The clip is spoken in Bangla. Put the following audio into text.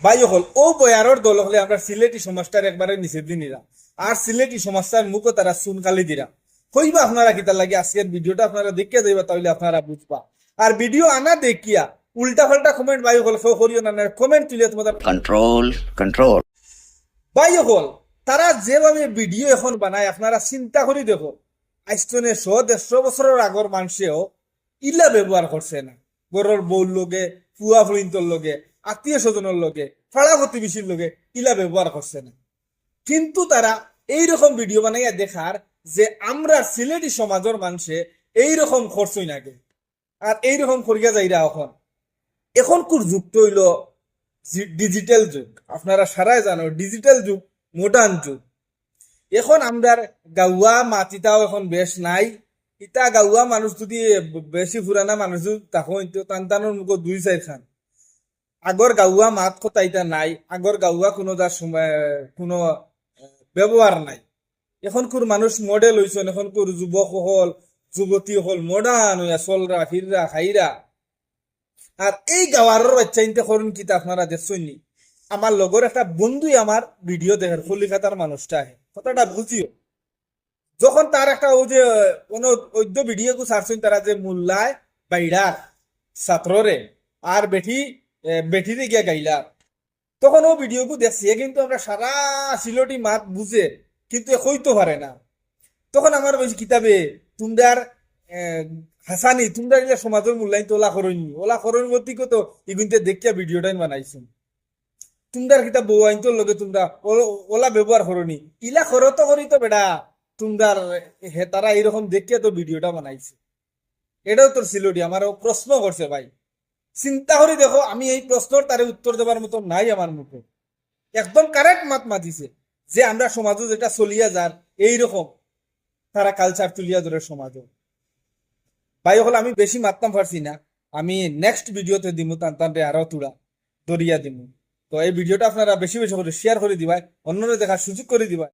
ভাই হল ও বয়ারর দল হলে আমরা সিলেটি সমাজটার একবারে নিচের দিনিরা আর সিলেটি সমাজটার মুখও তারা সুনকালি দিরা হইবা আপনারা কিতার লাগে আজকের ভিডিওটা আপনারা দেখিয়া যাইবা তাহলে আপনারা বুঝবা আর ভিডিও আনা দেখিয়া উল্টা পাল্টা কমেন্ট ভাই হল কেউ করিও না কমেন্ট তুলে তোমাদের control control ভাই হল তারা যেভাবে ভিডিও এখন বানায় আপনারা চিন্তা করে দেখো আইস্তনে 100-150 বছরের আগর মানুষেও ইলা ব্যবহার করছে না গরর বউর লগে ফুয়া ফুইন্তর লগে আত্মীয় স্বজনের লগে ফাড়া প্রতিবেশীর লগে ইলা ব্যবহার করছে না কিন্তু তারা এইরকম ভিডিও বানাইয়া দেখার যে আমরা সিলেটি সমাজের মানুষে এইরকম করছই নাকি আর এইরকম করিয়া যাইরা এখন কুর যুক্ত হইল ডিজিটাল যুগ আপনারা সারাই জানো ডিজিটাল যুগ মডার্ন যুগ এখন আমরার গাওয়া মাটিটাও এখন বেশ নাই ইটা গাওয়া মানুষ যদি বেশি পুরানা মানুষ তখন টানটানোর মুখ 2-4 খান আগর গাওয়া মাত কথা ইটা নাই আগর গাওয়া কোনো যার সময় কোনো ব্যবহার নাই এখন কুর মানুষ মডেল হইছেন এখন কুর যুবক হল যুবতী হল মডার্ন হইয়া চলরা ফিররা খাইরা আর এই গাওয়ারের বাচ্চা ইনতে করুন কিতা আপনারা দেখছেননি আমার লগর একটা বন্ধুই আমার ভিডিও দেখেন কলিকাতার মানুষটা আহে কথাটা বুঝিও যখন তার একটা ও যে কোনো অদ্য ভিডিও কু সারছেন তারা যে মোল্লায় বাইড়ার ছাত্ররে আর বেঠিরে গিয়া গাইলা তখন ও ভিডিও কু দেখছি কিন্তু আমরা সারা সিলটি মাত বুঝে কিন্তু কইতে পারে না তখন আমার বলছি কিতাবে তুমদার হাসানি তোমরা ইলা সমাজের মূল্যায়ন তো ওলা করইনি ওলা করইন বলতে কত ইগুনতে দেখিয়া ভিডিওটাই বানাইছেন তোমরার কিতা বউ আইন তোর লগে তোমরা ওলা ব্যবহার করনি ইলা করো তো করি তো বেটা তোমরার হে তারা এইরকম দেখিয়া তো ভিডিওটা বানাইছে এটাও তোর সিলটি আমার প্রশ্ন করছে ভাই চিন্তা করে দেখো আমি এই প্রশ্নর তারে উত্তর দেবার মতো নাই আমার মুখে একদম কারেক্ট মাত মাতিছে যে আমরা সমাজে যেটা চলিয়া যার এইরকম তারা কালচার তুলিয়া ধরে সমাজও ভাই হল আমি বেশি মারতাম পারছি না আমি নেক্সট ভিডিওতে দিমু টানটানরে আরো তুড়া দরিয়া দিমু তো এই ভিডিওটা আপনারা বেশি বেশি করে শেয়ার করে দিবাই অন্যরা দেখার সুযোগ করে দিবাই